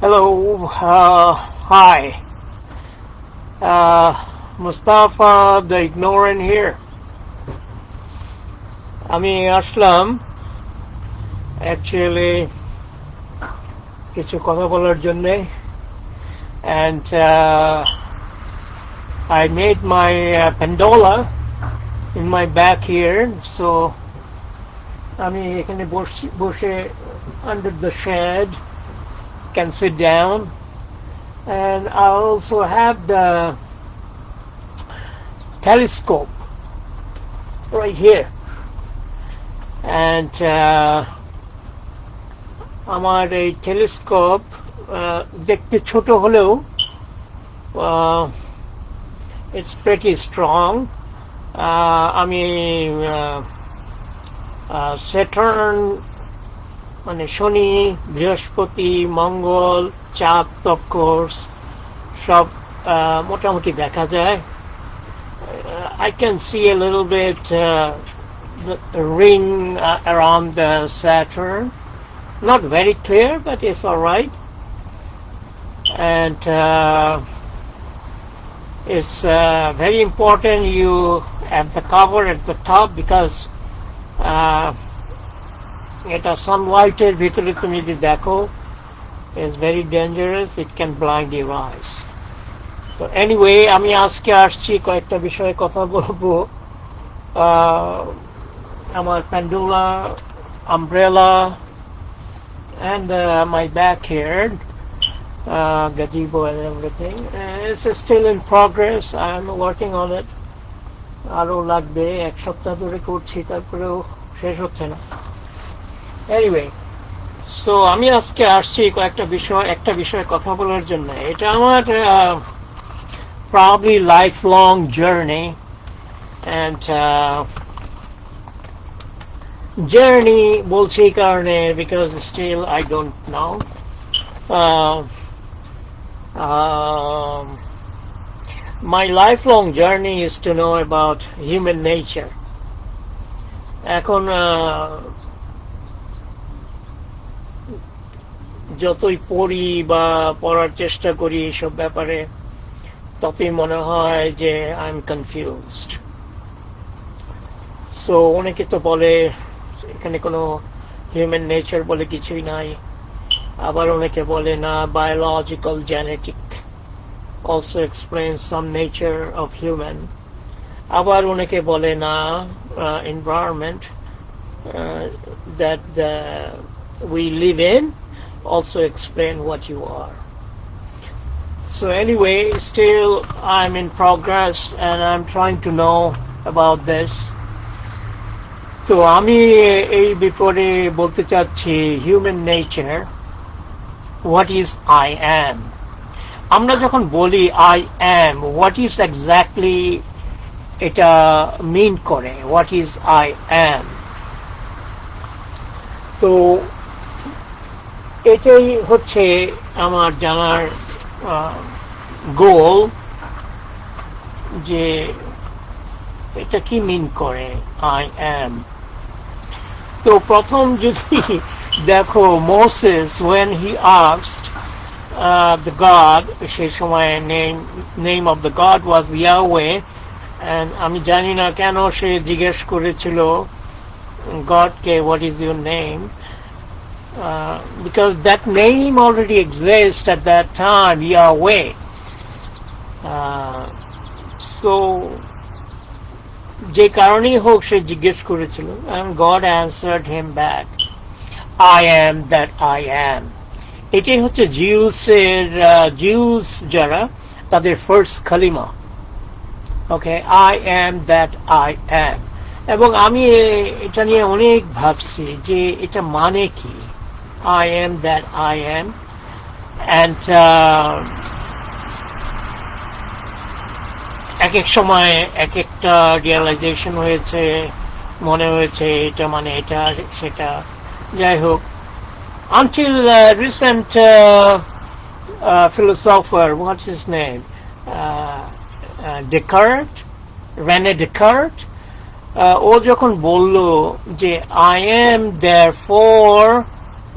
Hello, hi. Mustafa the Ignorant here. আমি আসলাম actually কিছু কথা বলার জন্যে, and I made my pandola in my back here, so আমি এখানে বসে under the shed, can sit down, and I also have the telescope right here, and আমার এই টেলিস্কোপ দেখতে ছোট হলেও it's pretty strong. আমি Saturn মানে শনি, বৃহস্পতি, মঙ্গল, চাঁদ of course সব মোটামুটি দেখা যায়. I can see a little bit the ring around the Saturn. Not very clear, but it's all right. And it's very important you have the cover at the top, because এটা sunlighted ভিতরে তুমি যদি দেখো, is very dangerous. It can blind your eyes. So anyway, আমি আজকে আসছি কয়েকটা বিষয়ে কথা বলবো. আমার pendula, umbrella, and my back here, gazebo and everything. It's still in progress. I'm working on it. আরো লাগবে, এক সপ্তাহ ধরে করছি, তারপরেও শেষ হচ্ছে না. Anyway, so আমি আজকে আসছি একটা বিষয়ে কথা বলার জন্য. এটা আমার probably lifelong journey, and journey বলছি এই কারণে because still I don't know. My lifelong journey is to know about human nature. এখন যতই পড়ি বা পড়ার চেষ্টা করি এইসব ব্যাপারে, ততই মনে হয় যে আই এম কনফিউজড. সো অনেকে তো বলে এখানে কোনো হিউম্যান নেচার বলে কিছুই নাই, আবার অনেকে বলে না, biological genetic also explains some nature of human. আবার অনেকে বলে না, environment that we live in also explain what you are. So anyway, still I'm in progress and I'm trying to know about this. তো আমি এই ব্যাপারে বলতে চাচ্ছি human nature, what is I am. আমরা যখন বলি I am, what is exactly এটা mean করে, what is I am. তো এটাই হচ্ছে আমার জানার গোল, যে এটা কি মিন করে I am. তো প্রথম যদি দেখো, Moses when he asked the God, সেই সময় name of the God was Yahweh, and আমি জানি না কেন সে জিজ্ঞেস করেছিল গডকে what is your name, because that name already exists at that time, Yahweh. So যে কারণেই হোক সে জিজ্ঞেস করেছিল, and God answered him back, I am that I am. এটাই হচ্ছে জিউস যারা, তাদের ফার্স্ট কালিমা. ওকে, I am that I am. এবং আমি এটা নিয়ে অনেক ভাবছি যে এটা মানে কি, I am that I am. And এক এক সময় এক একটা রিয়েলাইজেশন হয়েছে, মনে হয়েছে এটা মানে এটা সেটা, যাই হোক. Until recent philosopher, what's his name, Descartes, René Descartes, ও যখন বলল যে I am therefore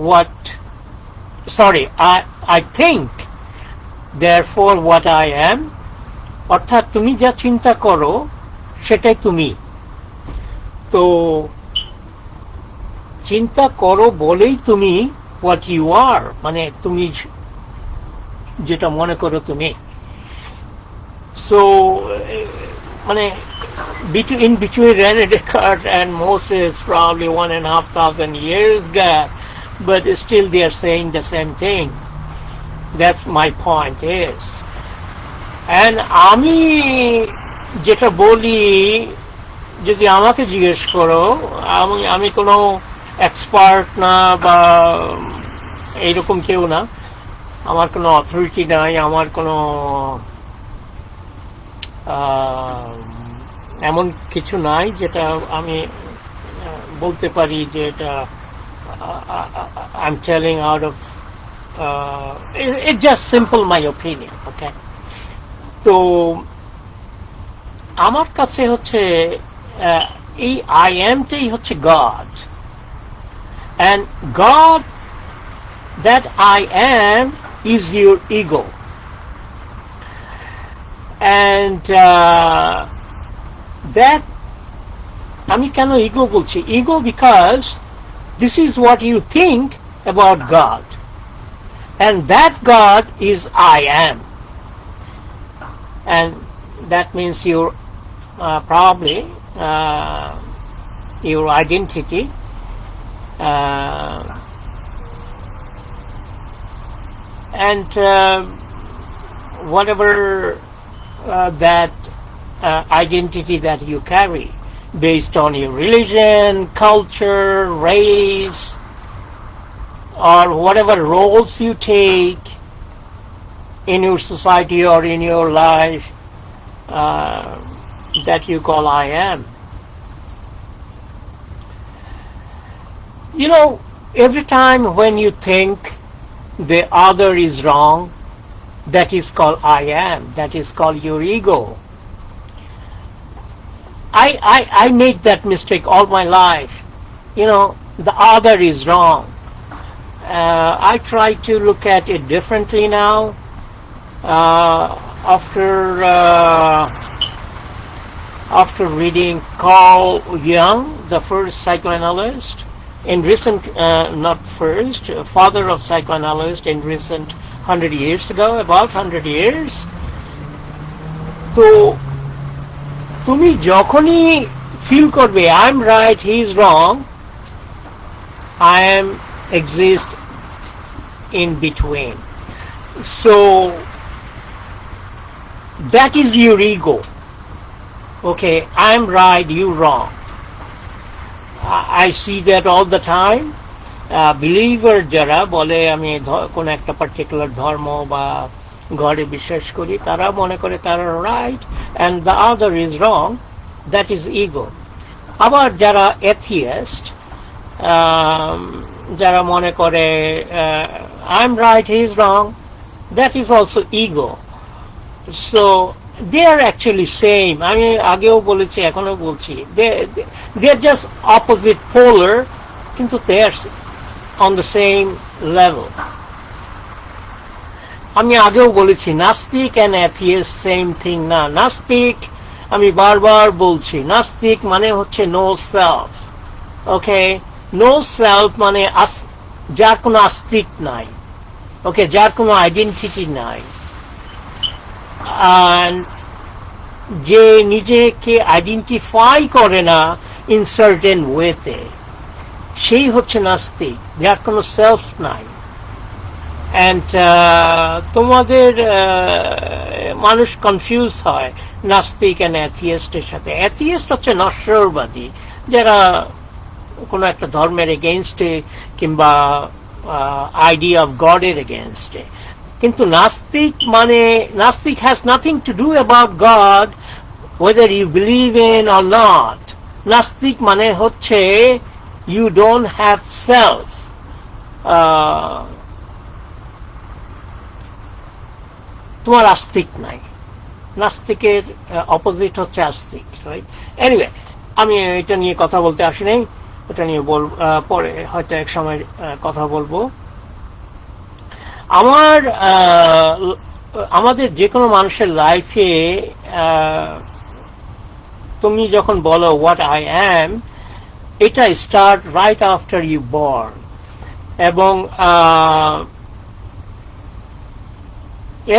what, sorry, I think, therefore what I am. অর্থাৎ তুমি যা চিন্তা করো সেটাই তুমি। তো চিন্তা করো বলেই তুমি what you are, মানে তুমি যেটা মনে করো তুমি। So মানে in between René Descartes and Moses probably 1,500 years gap, but still they are saying the same thing. That's my point is. And আমি যেটা বলি, যদি আমাকে জিজ্ঞেস করো, আমি কোনো এক্সপার্ট না বা এইরকম কেউ না, আমার কোনো অথরিটি নাই, আমার কোনো এমন কিছু নাই যেটা আমি বলতে পারি যে এটা I'm telling out of it's just simple my opinion, okay? তো আমার কাছে হচ্ছে এই I am টাই হচ্ছে God, and God, that I am is your ego, and that আমি কেন ইগো বলছি? Ego because this is what you think about God, and that God is I am, and that means your probably your identity, and whatever that identity that you carry based on your religion, culture, race, or whatever roles you take in your society or in your life, that you call I am. You know, every time when you think the other is wrong, that is called I am, that is called your ego. I made that mistake all my life. You know, the other is wrong. I try to look at it differently now. After reading Carl Jung, the first psychoanalyst, in recent, not first, father of psychoanalyst in recent 100 years ago, about 100 years. তো তুমি যখনই feel করবে I am right, he is wrong, I am exist in between. So that is your ego. Okay, I am right, you wrong. I see that all the time. Believer যারা বলে আমি কোন একটা particular ধর্ম বা গডে বিশ্বাস করি, তারা মনে করে তারা right and the other is wrong, that is ego. আবার যারা atheist, যারা মনে করে I'm right, he is wrong, that is also ego. So they are actually same. আমি আগেও বলেছি, এখনো বলছি, they are just opposite polar, কিন্তু they are on the same level. আমি আগেও বলেছি নাস্তিক and atheist same thing না। নাস্তিক, আমি বারবার বলছি, নাস্তিক মানে হচ্ছে no self. Okay, no self মানে যার কোনো আস্তিক নাই, ওকে, যার কোনো আইডেন্টিটি নাই, যে নিজেকে আইডেন্টিফাই করে না ইন সার্টেন ওয়েতে, সেই হচ্ছে নাস্তিক, যার কোনো সেলফ নাই। অ্যান্ড তোমাদের মানুষ কনফিউজ হয় নাস্তিক অ্যান্ড অ্যাথিয়েস্টের সাথে। অ্যাথিয়েস্ট হচ্ছে নশ্বরবাদী, যারা কোনো একটা ধর্মের এগেনস্টে কিংবা আইডিয়া অফ গডের এগেনস্টে। কিন্তু নাস্তিক মানে, নাস্তিক has nothing to do about god whether you believe in or not. নাস্তিক মানে হচ্ছে you don't have self. তোমার আস্তিক নাই। নাস্তিকের অপোজিট হচ্ছে আস্তিক, রাইট? এনিওয়ে, আমি এটা নিয়ে কথা বলতে আসি নাই, এটা নিয়ে পরে হয়তো এক সময় কথা বলবো। আমার আমাদের যে কোনো মানুষের লাইফে তুমি যখন বলো হোয়াট আই অ্যাম, এটা start right after you born, এবং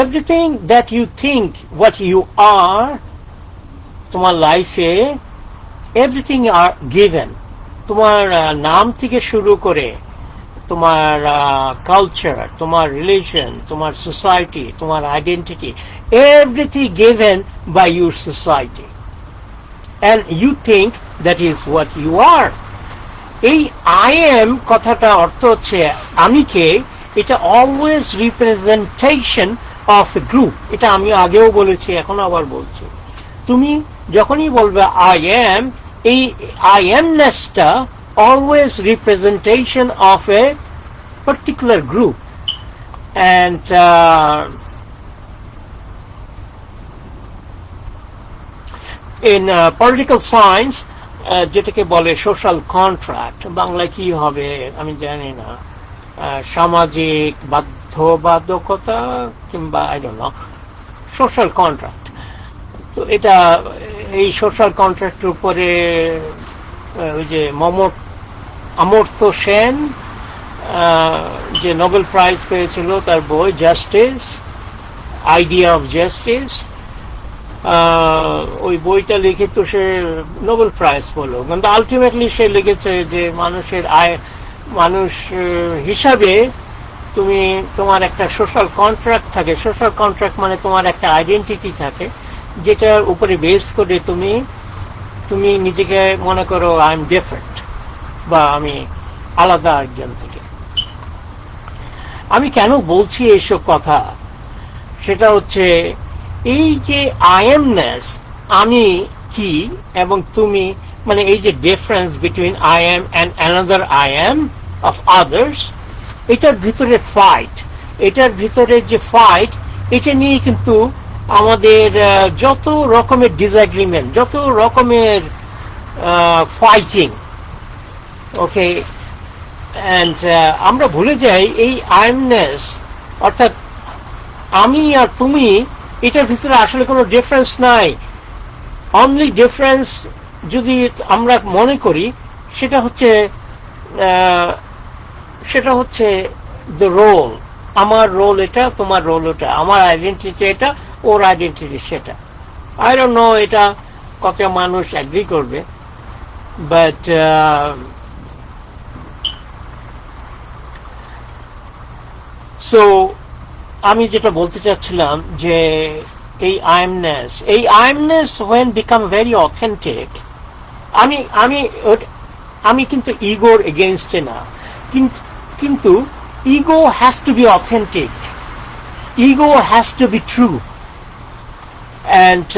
everything that you think what you are, তোমার লাইফে এভরিথিং আর গিভেন। তোমার নাম থেকে শুরু করে তোমার কালচার, তোমার রিলিজন, তোমার সোসাইটি, তোমার identity, everything given by your society, and you think that is what you are. এই I am কথাটা অর্থ হচ্ছে আমি কে, এটা always representation of A group. এটা আমি আগেও বলেছি, এখন আবার বলছি। তুমি যখনই বলবে I am, এই I amnessটা always representation of a particular group, and in political science যেটাকে বলে সোশ্যাল কন্ট্রাক্ট, বাংলায় কি হবে আমি জানি না, সামাজিক বাধ্যবাধকতা কিংবা I don't know, social contract. তো এটা এই সোশ্যাল কন্ট্রাক্টের উপরে ওই যে অমর্ত্য সেন যে নোবেল প্রাইজ পেয়েছিল, তার বই জাস্টিস, আইডিয়া অফ জাস্টিস, ওই বইটা লিখে তো সে নোবেল প্রাইজ পেলো, কিন্তু আলটিমেটলি সে লিখেছে যে মানুষ হিসাবে তুমি তোমার একটা সোশ্যাল কন্ট্রাক্ট থাকে। সোশ্যাল কন্ট্রাক্ট মানে তোমার একটা আইডেন্টিটি থাকে, যেটার উপরে বেস করে তুমি নিজেকে মনে করো আই এম ডিফারেন্ট, বা আমি আলাদা একজন থেকে। আমি কেন বলছি এইসব কথা, সেটা হচ্ছে এই যে আই এমনেস, আমি কি এবং তুমি, মানে এই যে difference between I am and another I am of others, এটার ভিতরে ফাইট, এটার ভিতরে যে ফাইট, এটা নিয়ে কিন্তু আমাদের যত রকমের ডিসএগ্রিমেন্ট, যত রকমের ফাইটিং, ওকে। অ্যান্ড আমরা ভুলে যাই এই আইএমনেস, অর্থাৎ আমি আর তুমি, এটার ভিতরে আসলে কোনো ডিফারেন্স নাই। অনলি ডিফারেন্স যদি আমরা মনে করি, সেটা হচ্ছে দ্য রোল। আমার রোল এটা, তোমার রোল ওটা, আমার আইডেন্টিটি এটা, ওর আইডেন্টিটি সেটা। আই ডোন্ট নো এটা কত মানুষ অ্যাগ্রি করবে, বাট সো আমি যেটা বলতে চাচ্ছিলাম যে এই আইএমনেস when become very authentic, আমি কিন্তু ইগোর এগেইনস্টে না, কিন্তু ego has to be authentic, ego has to be true, and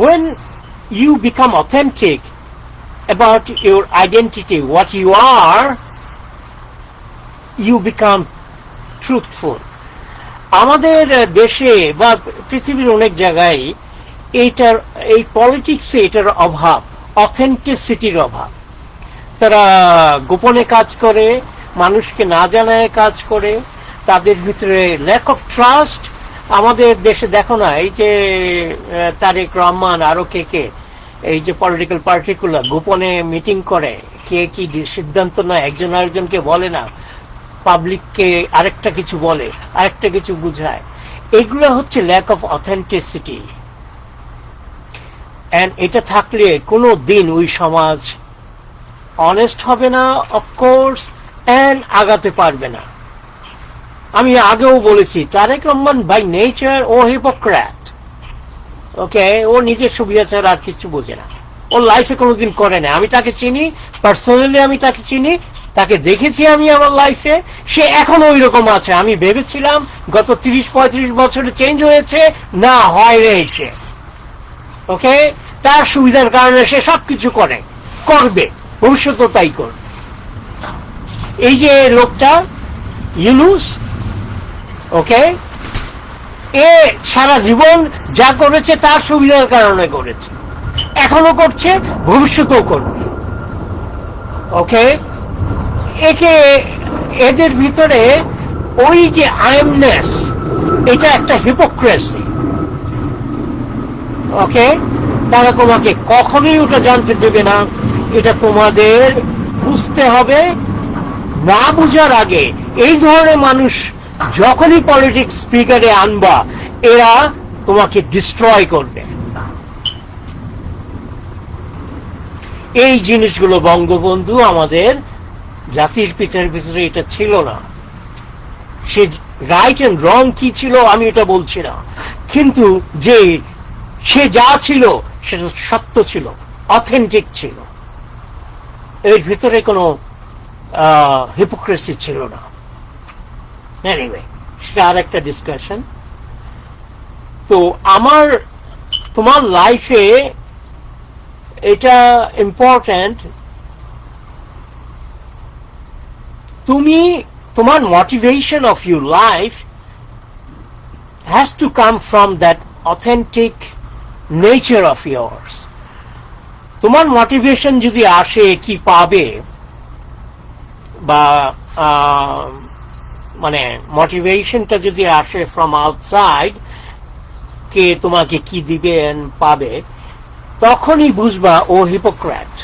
when you become authentic about your identity, what you are, you become truthful. আমাদের দেশে বা পৃথিবীর অনেক জায়গায় এই পলিটিক্সে এটার অভাব, অথেন্টিসিটির অভাব। তারা গোপনে কাজ করে, মানুষকে না জানায় কাজ করে, তাদের ভিতরে ল্যাক অফ ট্রাস্ট। আমাদের দেশে দেখো না, এই যে তারেক রহমান আরো কে এই যে পলিটিক্যাল পার্টিগুলো গোপনে মিটিং করে, কে কি সিদ্ধান্ত নেয় একজন আরেকজনকে বলে না, পাবলিককে আরেকটা কিছু বলে, আরেকটা কিছু বুঝায়। এগুলো হচ্ছে ল্যাক অফ অথেন্টিসিটি। এন্ড এটা থাকলে কোনো দিন ওই সমাজ অনেস্ট হবে না, অফকোর্স, এন্ড আগাতে পারবে না। আমি আগেও বলেছি, তারেক রহমান বাই নেচার ও হিপোক্র্যাট, ওকে। ও নিজের সুবিধা ছাড়া আর কিছু বোঝে না, ওর লাইফে কোনোদিন করে না। আমি তাকে চিনি পার্সোনালি, আমি তাকে চিনি, তাকে দেখেছি আমি আমার লাইফে। সে এখনো ওই রকম আছে। আমি ভেবেছিলাম গত 30-35 বছরে চেঞ্জ হয়েছে, না, হয় রে সে, ওকে। তার সুবিধার কারণে সে সবকিছু করবে, ভবিষ্যতেও তাই করবে। এই যে লোকটা ইউনূস, ওকে, এ সারা জীবন যা করেছে তার সুবিধার কারণে করেছে, এখনো করছে, ভবিষ্যতেও করবে, ওকে। একে এদের ভিতরে ওই যে আইএমনেস, এটা একটা হিপোক্রেসি। ওকে, তারা তোমাকে কখনোই ওটা জানতে দেবে না। এটা তোমাদের বুঝতে হবে। না বুঝার আগে এই ধরনের মানুষ যখনই পলিটিক্স ফিগারে আনবা, এরা তোমাকে ডিস্ট্রয় করবে। এই জিনিসগুলো বঙ্গবন্ধু আমাদের জাতির পিতার ভিতরে এটা ছিল না। সে রাইট এন্ড রং কি ছিল আমি এটা বলছি না, কিন্তু যে সে যা ছিল সেটা সত্য ছিল, অথেন্টিক ছিল, এর ভিতরে কোনো হিপোক্রেসি ছিল না। এনিওয়ে, সেটা আর একটা ডিসকাশন। তো তোমার লাইফে এটা ইম্পর্ট্যান্ট, তোমার motivation of your life has to come from that authentic nature of yours. তোমার মোটিভেশন যদি আসে কি পাবে, বা মানে মোটিভেশনটা যদি আসে ফ্রম আউটসাইড, কে তোমাকে কি দিবেন পাবে, তখনই বুঝবা ও হিপোক্রেট।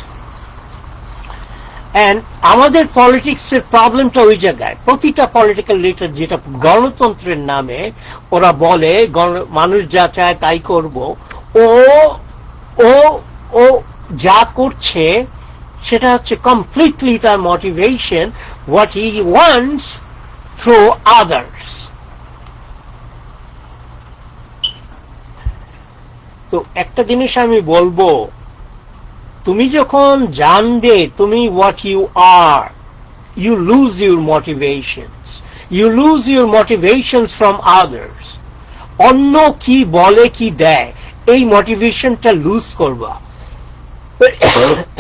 এন্ড আমাদের পলিটিক্সের প্রবলেমটা ওই জায়গায়। প্রতিটা পলিটিক্যাল লিডার, যেটা গণতন্ত্রের নামে ওরা বলে মানুষ যা চায় তাই করব, ও ও ও যা করছে সেটা হচ্ছে কমপ্লিটলি তার motivation, what he wants through others. তো একটা জিনিস আমি বলবো, তুমি যখন জানবে তুমি what you are, you lose your motivations, you lose your motivations from others. অন্য কি বলে কি দেয়, এই মোটিভেশনটা লুজ করবা।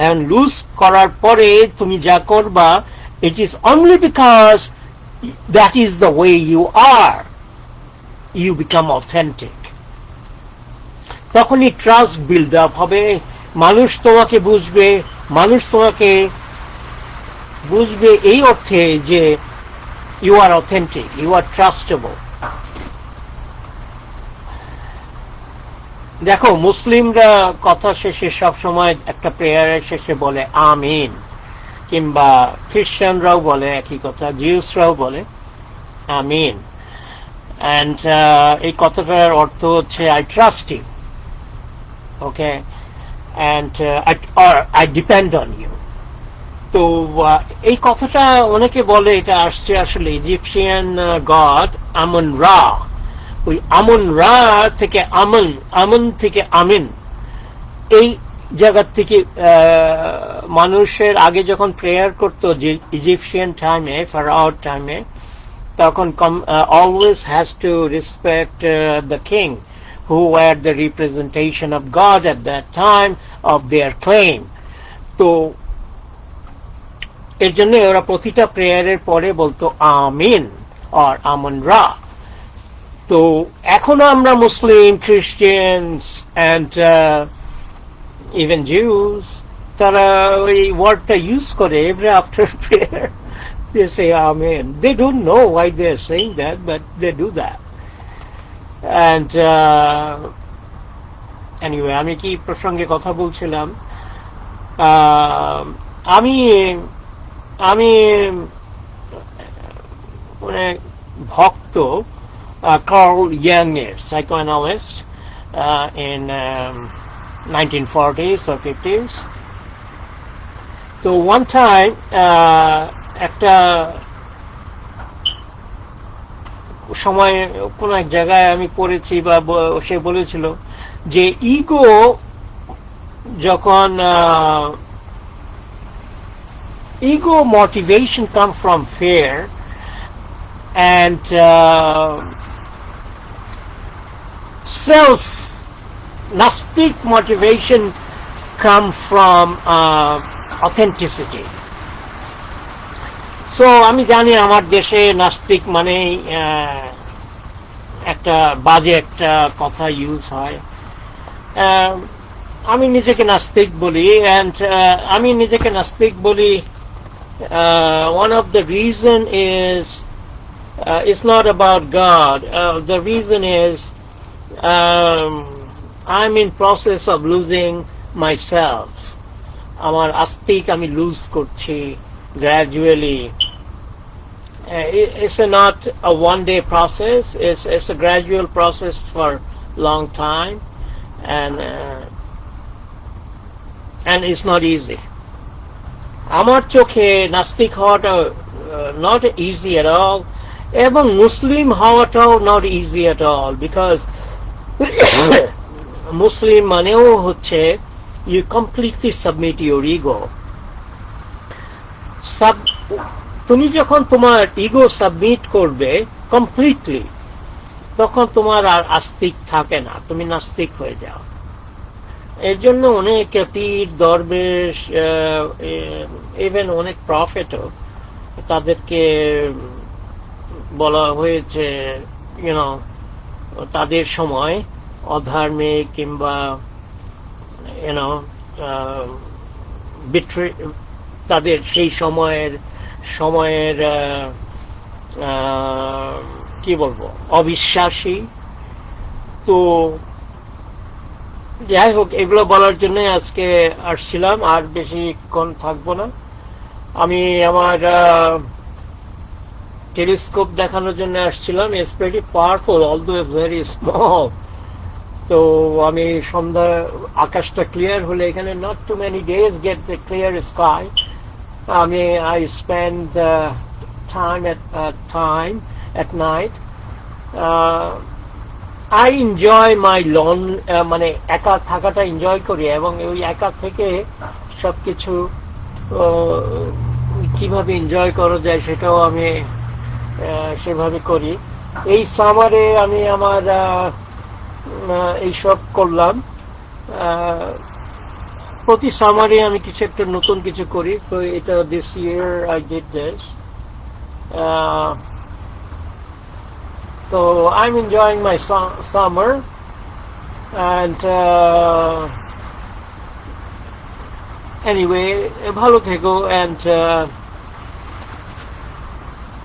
and লুজ করার পরে তুমি যা করবা, it is only because that is the way you are, you become authentic. তখনই ট্রাস্ট বিল্ড আপ হবে, মানুষ তোমাকে বুঝবে, মানুষ তোমাকে বুঝবে এই অর্থে যে you are authentic, you are trustable. দেখো, মুসলিমরা কথা শেষে সব সময় একটা প্রেয়ারের শেষে বলে আমিন, কিংবা খ্রিস্টানরাও বলে একই কথা, জিউসরাও বলে আমিন। এন্ড এই কথাটার অর্থ হচ্ছে I trust you, okay, and I depend on you. তো এই কথাটা অনেকে বলে এটা আসছে আসলে ইজিপশিয়ান গড আমন রা। ওই আমন রা থেকে আমন থেকে আমিন, এই জায়গা থেকে মানুষের আগে যখন প্রেয়ার করতো যে ইজিপশিয়ান টাইমে, ফারাওর টাইমে, তখন always has to respect the king, who were the representation of God at that time of their claim. তো এর জন্য ওরা প্রতিটা প্রেয়ারের পরে বলতো আমিন আর আমন রা। তো এখনো আমরা মুসলিম, খ্রিস্টিয়ানস এন্ড ইভেন জিউস, তারা ওই ওয়ার্ডটা ইউজ করে every after prayer, they say amen. They don't know why they are saying that, but they do that. And anyway, আমি কি প্রসঙ্গে কথা বলছিলাম, আমি আমি মানে ভক্ত কার্ল ইয়াং এর, psychoanalyst in 1940s or 50s. তো one time একটা সময় কোন এক জায়গায় আমি পড়েছি বা সে বলেছিল যে ইগো যখন ego motivation come from fear, and self nastic motivation come from authenticity. So আমি জানি আমার দেশে নাস্তিক মানে একটা বাজে একটা কথা ইউজ হয়। আমি নিজেকে নাস্তিক বলি, and আমি নিজেকে নাস্তিক বলি One of the reason is it's not about God. The reason is I'm in process of losing myself. আমার আস্তিক আমি লুজ করছি gradually. It's not a one-day process. It's a gradual process for long time, and it's not easy. আমার চোখে নাস্তিক হওয়াটা not easy at all, এবং মুসলিম হওয়াটাও not easy at all, because মুসলিম মানেও হচ্ছে you completely submit your ego. তুমি যখন তোমার ইগো সাবমিট করবে কমপ্লিটলি, তখন তোমার আর আস্তিক থাকে না, তুমি নাস্তিক হয়ে যাও। এর জন্য অনেক পীর দরবেশ, ইভেন অনেক প্রফেটও, তাদেরকে বলা হয়েছে তাদের সময় অধার্মিক কিংবা তাদের সেই সময়ের কি বলবো, অবিশ্বাসী। তো যাই হোক, এগুলো বলার জন্য আজকে আসছিলাম, আর বেশিক্ষণ থাকবো না। আমি আমার টেলিস্কোপ দেখানোর জন্য আসছিলাম। It's very powerful, although it's very small. তো আমি সন্ধ্যা আকাশটা ক্লিয়ার হলে, এখানে not too many days get the clear sky, আমি I spend time at night. I enjoy my মানে একা থাকাটা এনজয় করি, এবং ওই একা থেকে সবকিছু কিভাবে এনজয় করা যায় সেটাও আমি সেভাবে করি। এই সামারে আমি আমার এইসব করলাম। প্রতি সামারে আমি কিছু একটা নতুন কিছু করি। তো এটা this year I did this. So I'm enjoying my summer, and anyway, ভালো থেকো, and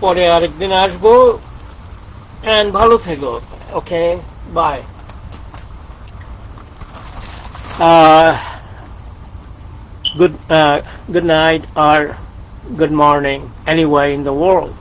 পরে আরেকদিন আসবো, and ভালো থেকো। Okay, bye. Good night or good morning anywhere in the world.